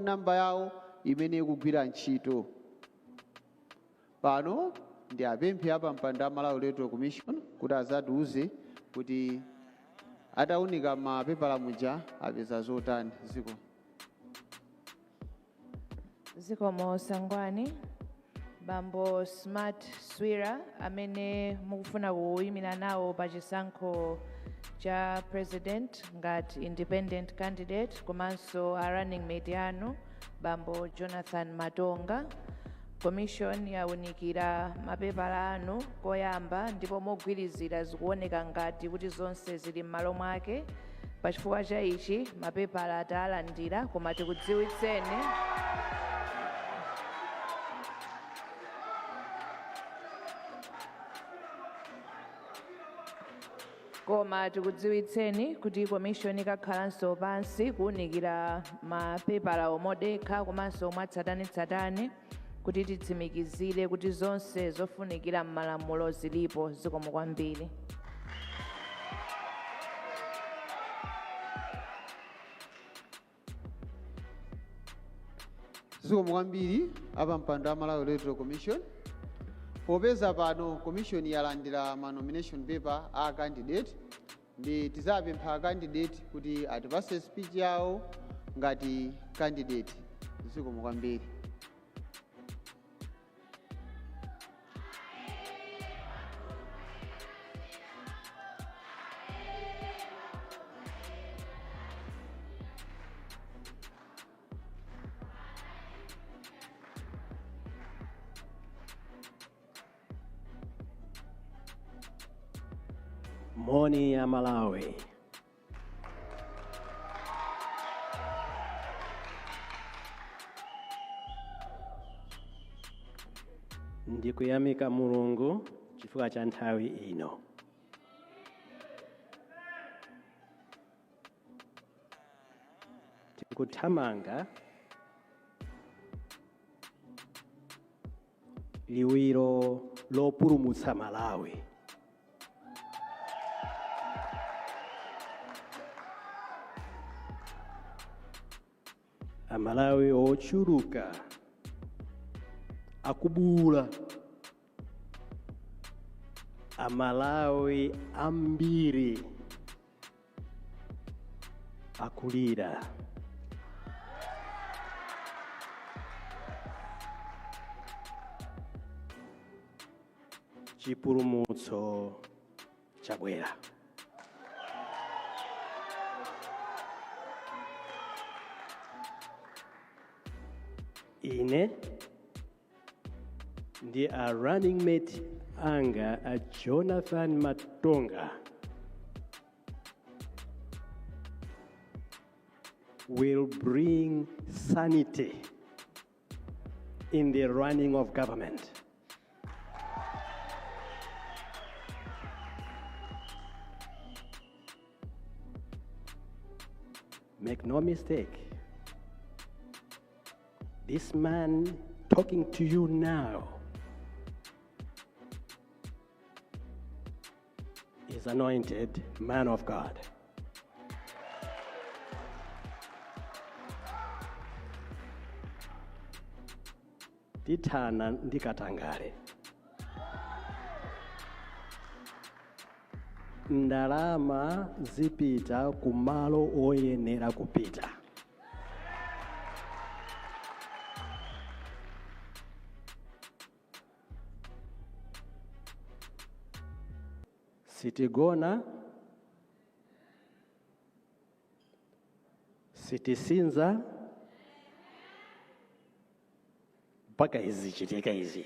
namba yawo imene ikugwira ntchito. Pano ndi apemphe apa mpanda Malawi Electoral Commission kuti azatiuze kuti ataunika mapepala muja apeza zotani. Zikomo Sangwani. Bambo Smart Swira amene mukufuna kuyimira nawo pa chisankho cha president ngati independent candidate komanso a running mate anu Bambo Jonathan Matonga. Commission yaunikira mapepala anu koyamba ndipo mogwirizira zikuoneka ngati kuti zonse zili m'malo mwake. Pachifukwa cha ichi mapepala atalandira koma tikudziwitseni kuti commission ikakhalanso pansi kuunikira mapepala omodekha komanso mwatsatanetsatane kuti titsimikizire kuti zonse zofunikira m'malamulo zilipo. Zikomo kwambiri. Zikomo kwambiri apa mpanda Malawi Electoral Commission. Popeza pano commission yalandira ma nomination paper a candidate ndi tizapempha candidate kuti atipase speech yawo ngati candidate. Zikomo kwambiri. Moni ya Malawi. Ndikuyamika Mulungu chifukwa cha nthawi ino. Tikuthamanga liwiro lopulumutsa Malawi. Amalawi ochuluka akubula, Amalawi ambiri akulira. Chipulumutso chabwera. Ine ndi a running mate anga a Jonathan Matonga will bring sanity in the running of government. Make no mistake. This man talking to you now is anointed man of God. Titana ndikatangale. Ndalama zipita kumalo oyenera kupita. Sitigona, sitisinza, mpaka izi chitika izi.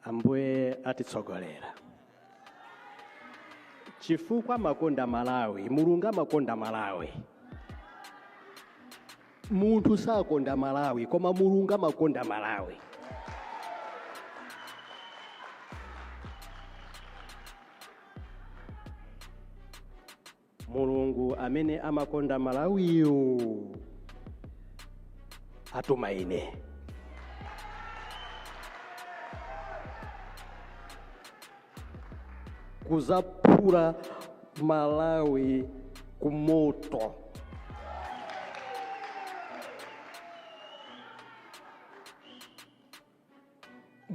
Ambuye atitsogolera. Chifukwa makonda Malawi, Mulungu amakonda Malawi. Muntu sakonda Malawi, koma Mulungu amakonda Malawi. Mulungu amene amakonda Malawiyo atumaine. kuzaphula Malawi kumoto.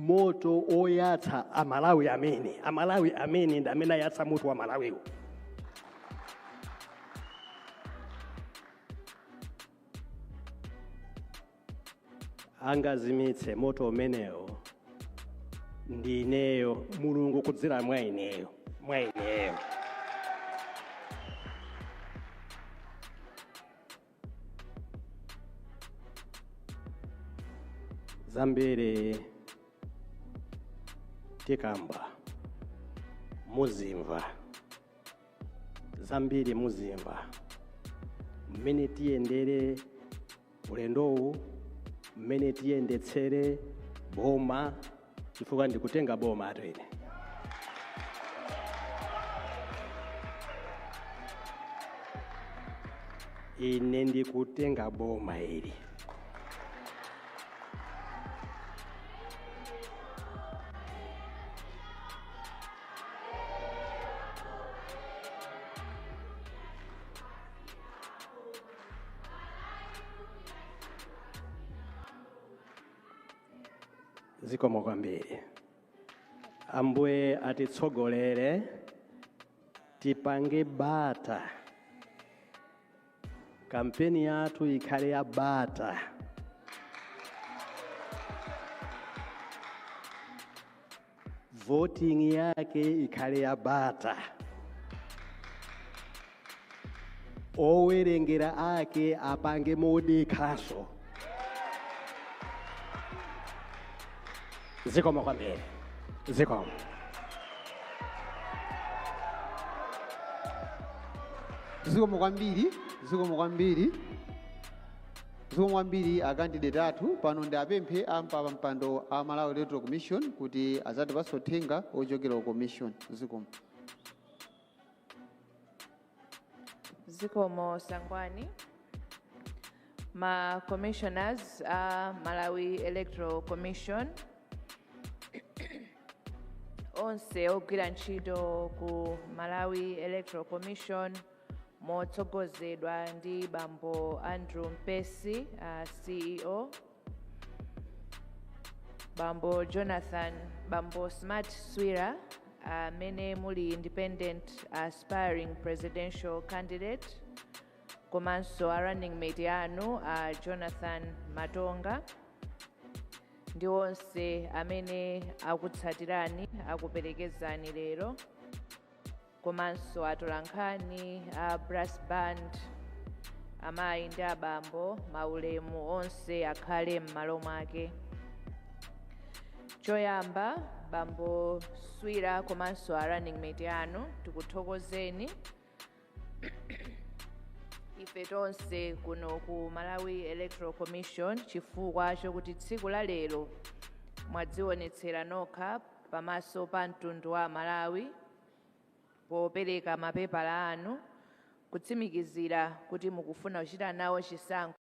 Moto oyatsa Amalawi amene ndamene ayatsa moto wa Malawi. Angazimitse moto umenewo ndi ineyo, Mulungu kudzera mwa ineyo. Zambiri tikamba muzimva, zambiri muzimva mmene tiyendere ulendowu, mmene tiyendetsere boma, chifukwa ndikutenga boma ato ine. Ine ndikutenga boma ili. Zikomo kwambiri. Ambuye atitsogolere tipange bata. Kampeni yathu ikhale ya bata. Voting yake ikhale ya bata. Owerengera ake apange modekhaso. Zikomo kwambiri. Zikomo. Zikomo kwambiri akandidate athu pano ndi apemphe ampapa mpando a Malawi Electoral Commission kuti azatipatsa uthenga ochokera ku commission. Zikomo Sangwani. Ma commissioners a Malawi Electoral Commission onse ogwira ntchito ku Malawi Electoral Commission motsogozedwa ndi Bambo Andrew Mpesi, CEO, Bambo Jonathan, Bambo Smart Swira, amene muli independent aspiring presidential candidate, komanso a running mate anu Jonathan Matonga, ndi onse amene akutsatirani akuperekezani lero, komanso atolankhani a brass band, amayi ndi abambo, maulemu onse akhale m'malo mwake. Choyamba, Bambo Swira komanso a running mate anu tikuthokozeni. Ife tonse kuno ku Malawi Electoral Commission chifukwa chokuti tsiku la lero mwadzionetsera nokha pamaso pa mtundu wa Malawi popereka mapepala anu kutsimikizira kuti mukufuna kuchita nawo chisankho